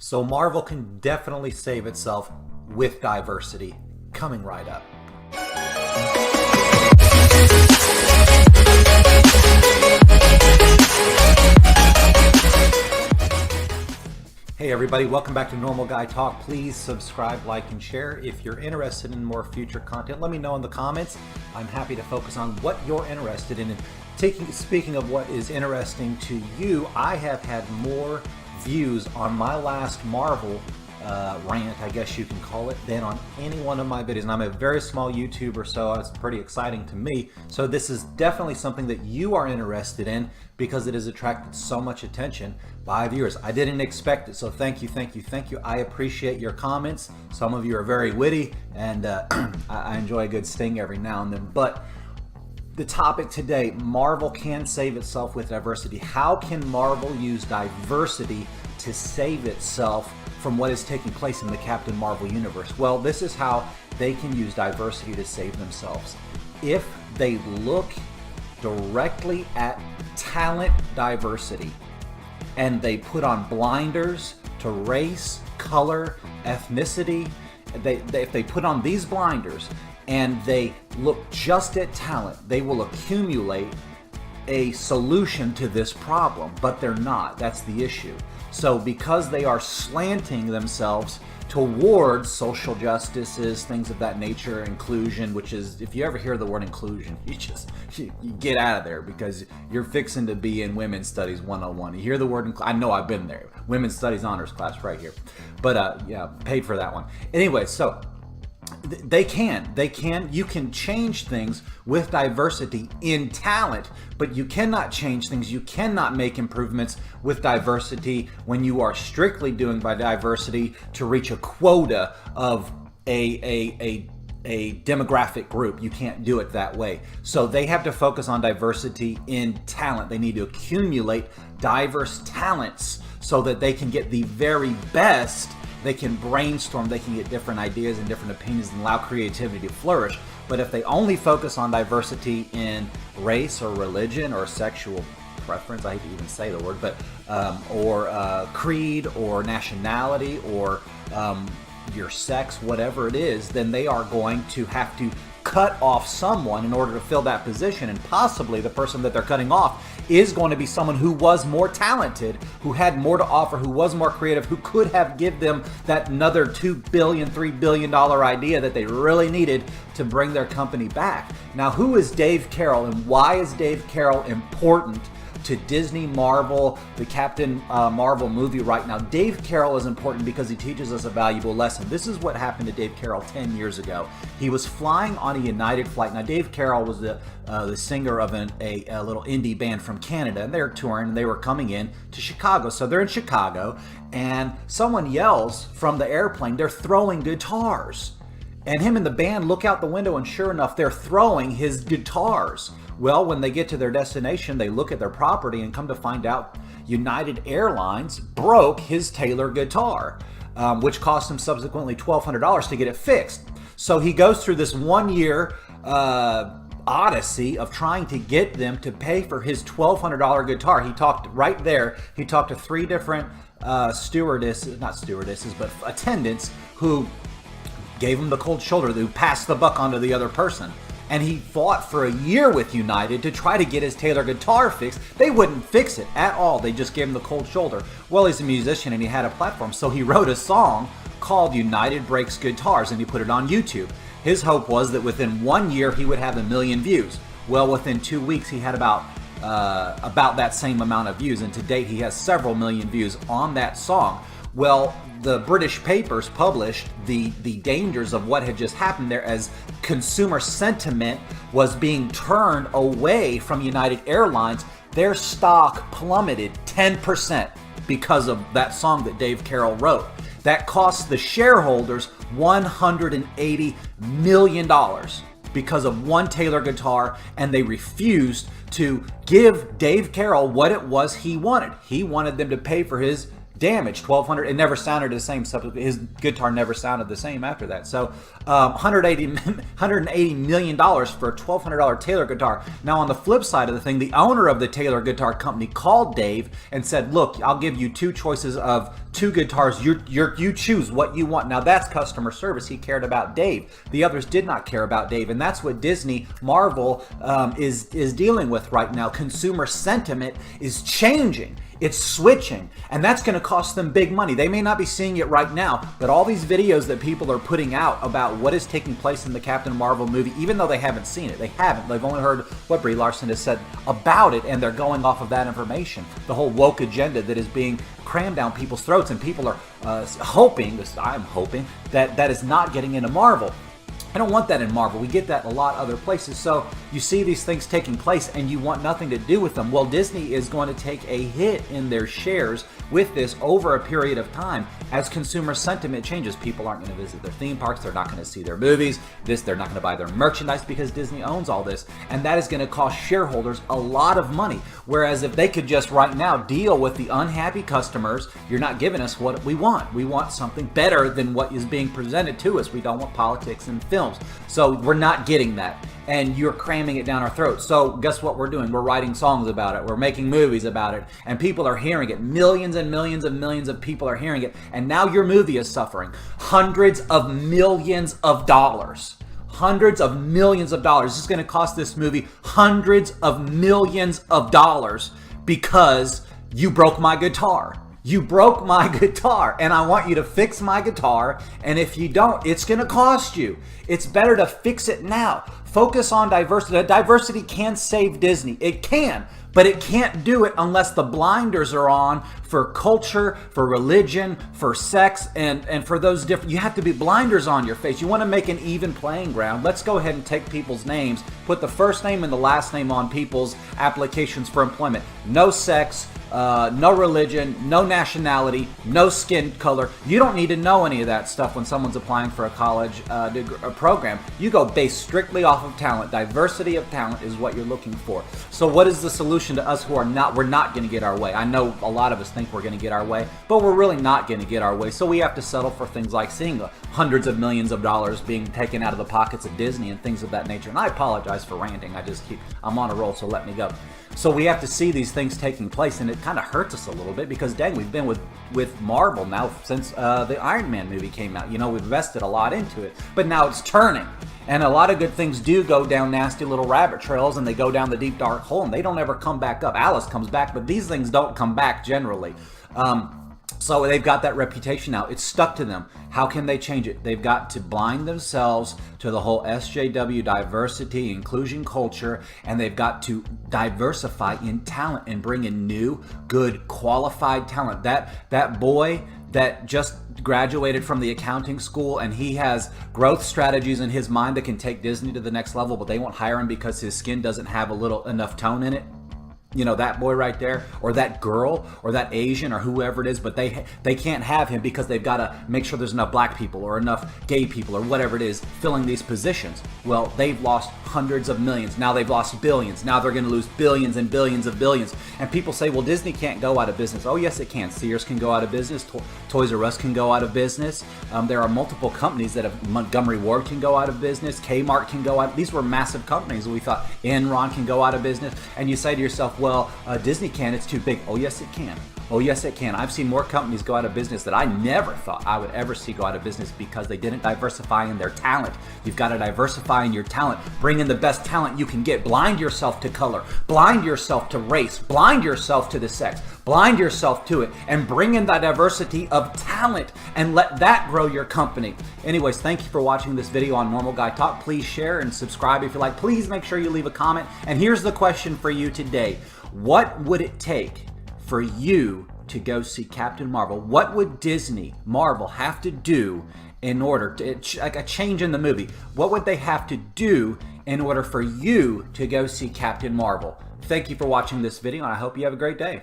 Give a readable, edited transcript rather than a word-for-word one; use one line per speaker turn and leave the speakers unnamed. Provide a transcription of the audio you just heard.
So Marvel can definitely save itself with diversity. Coming right up. Hey everybody, welcome back to Normal Guy Talk. Please subscribe, like, and share. If you're interested in more future content, let me know in the comments. I'm happy to focus on what you're interested in. Speaking of what is interesting to you, I have had more views on my last Marvel rant, I guess you can call it, than on any one of my videos. And I'm a very small YouTuber, so it's pretty exciting to me. So this is definitely something that you are interested in because it has attracted so much attention by viewers. I didn't expect it, so thank you, thank you, thank you. I appreciate your comments. Some of you are very witty, and I enjoy a good sting every now and then. But the topic today, Marvel can save itself with diversity. How can Marvel use diversity to save itself from what is taking place in the Captain Marvel universe? Well, this is how they can use diversity to save themselves. If they look directly at talent diversity and they put on blinders to race, color, ethnicity, if they put on these blinders and they look just at talent, they will accumulate a solution to this problem, but they're not. That's the issue. So because they are slanting themselves towards social justices, things of that nature, inclusion, which is, if you ever hear the word inclusion, you get out of there because you're fixing to be in Women's Studies 101. You hear the word, I know I've been there, Women's Studies honors class right here, but yeah, paid for that one. Anyway, so you can change things with diversity in talent, but you cannot change things, you cannot make improvements with diversity when you are strictly doing by diversity to reach a quota of a demographic group. You can't do it that way. So they have to focus on diversity in talent. They need to accumulate diverse talents so that they can get the very best. They can brainstorm, they can get different ideas and different opinions and allow creativity to flourish. But if they only focus on diversity in race or religion or sexual preference, I hate to even say the word, but or creed or nationality or your sex, whatever it is, then they are going to have to cut off someone in order to fill that position, and possibly the person that they're cutting off is going to be someone who was more talented, who had more to offer, who was more creative, who could have given them that another $2 billion, $3 billion idea that they really needed to bring their company back. Now, who is Dave Carroll, and why is Dave Carroll important to Disney, Marvel, the Captain Marvel movie right now? Dave Carroll is important because he teaches us a valuable lesson. This is what happened to Dave Carroll 10 years ago. He was flying on a United flight. Now, Dave Carroll was the singer of a little indie band from Canada, and they're touring, and they were coming in to Chicago. So they're in Chicago, and someone yells from the airplane, they're throwing guitars. And him and the band look out the window, and sure enough, they're throwing his guitars. Well, when they get to their destination, they look at their property and come to find out United Airlines broke his Taylor guitar, which cost him subsequently $1,200 to get it fixed. So he goes through this 1 year odyssey of trying to get them to pay for his $1,200 guitar. He talked right there. He talked to 3 different attendants who gave him the cold shoulder, who passed the buck onto the other person. And he fought for a year with United to try to get his Taylor guitar fixed. They wouldn't fix it at all. They just gave him the cold shoulder. Well, he's a musician and he had a platform, so he wrote a song called United Breaks Guitars, and he put it on YouTube. His hope was that within 1 year he would have 1 million views. Well, within 2 weeks he had about that same amount of views, and to date he has several million views on that song. Well, the British papers published the dangers of what had just happened there, as consumer sentiment was being turned away from United Airlines. Their stock plummeted 10% because of that song that Dave Carroll wrote. That cost the shareholders $180 million because of one Taylor guitar, and they refused to give Dave Carroll what it was he wanted. He wanted them to pay for his damaged. 1,200. It never sounded the same. His guitar never sounded the same after that. So $180 million for a $1,200 Taylor guitar. Now on the flip side of the thing, the owner of the Taylor guitar company called Dave and said, look, I'll give you two choices of two guitars. You choose what you want. Now that's customer service. He cared about Dave. The others did not care about Dave. And that's what Disney Marvel is dealing with right now. Consumer sentiment is changing. It's switching, and that's going to cost them big money. They may not be seeing it right now, but all these videos that people are putting out about what is taking place in the Captain Marvel movie, even though they haven't seen it, they haven't. They've only heard what Brie Larson has said about it, and they're going off of that information. The whole woke agenda that is being crammed down people's throats, and people are hoping, I'm hoping, that that is not getting into Marvel. I don't want that in Marvel. We get that in a lot of other places. So you see these things taking place and you want nothing to do with them. Well, Disney is going to take a hit in their shares with this over a period of time as consumer sentiment changes. People aren't going to visit their theme parks. They're not going to see their movies. They're not going to buy their merchandise because Disney owns all this. And that is going to cost shareholders a lot of money. Whereas if they could just right now deal with the unhappy customers, you're not giving us what we want. We want something better than what is being presented to us. We don't want politics and film. So we're not getting that, and you're cramming it down our throats. So guess what we're doing? We're writing songs about it. We're making movies about it, and people are hearing it. Millions and millions and millions of people are hearing it, and now your movie is suffering. Hundreds of millions of dollars. Hundreds of millions of dollars. This is going to cost this movie hundreds of millions of dollars because you broke my guitar. You broke my guitar, and I want you to fix my guitar, and if you don't, it's going to cost you. It's better to fix it now. Focus on diversity. Diversity can save Disney. It can, but it can't do it unless the blinders are on for culture, for religion, for sex, and for those different. You have to be blinders on your face. You want to make an even playing ground. Let's go ahead and take people's names, put the first name and the last name on people's applications for employment. No sex, no religion, no nationality, no skin color. You don't need to know any of that stuff when someone's applying for a college program. You go based strictly off of talent. Diversity of talent is what you're looking for. So what is the solution to us who are not, we're not going to get our way? I know a lot of us think we're going to get our way, but we're really not going to get our way. So we have to settle for things like seeing hundreds of millions of dollars being taken out of the pockets of Disney and things of that nature. And I apologize for ranting. I'm on a roll, so let me go. So we have to see these things taking place, and it kind of hurts us a little bit because, dang, we've been with Marvel now since the Iron Man movie came out. You know, we've invested a lot into it, but now it's turning. And a lot of good things do go down nasty little rabbit trails, and they go down the deep, dark hole, and they don't ever come back up. Alice comes back, but these things don't come back generally. So they've got that reputation now. It's stuck to them. How can they change it? They've got to blind themselves to the whole SJW diversity, inclusion culture, and they've got to diversify in talent and bring in new, good, qualified talent. That boy that just graduated from the accounting school, and he has growth strategies in his mind that can take Disney to the next level, but they won't hire him because his skin doesn't have enough tone in it. You know, that boy right there, or that girl, or that Asian, or whoever it is, but they can't have him because they've got to make sure there's enough black people or enough gay people or whatever it is filling these positions. Well, they've lost hundreds of millions. Now they've lost billions. Now they're going to lose billions and billions of billions. And people say, well, Disney can't go out of business. Oh, yes, it can. Sears can go out of business. Toys R Us can go out of business. There are multiple companies that have, Montgomery Ward can go out of business. Kmart can go out. These were massive companies. We thought Enron can go out of business. And you say to yourself, well, Disney can, it's too big. Oh, yes, it can. Oh, yes, it can. I've seen more companies go out of business that I never thought I would ever see go out of business because they didn't diversify in their talent. You've got to diversify in your talent. Bring in the best talent you can get. Blind yourself to color. Blind yourself to race. Blind yourself to the sex. Blind yourself to it. And bring in the diversity of talent and let that grow your company. Anyways, thank you for watching this video on Normal Guy Talk. Please share and subscribe if you like. Please make sure you leave a comment. And here's the question for you today. What would it take for you to go see Captain Marvel? What would Disney, Marvel have to do in order to, like a change in the movie? What would they have to do in order for you to go see Captain Marvel? Thank you for watching this video, and I hope you have a great day.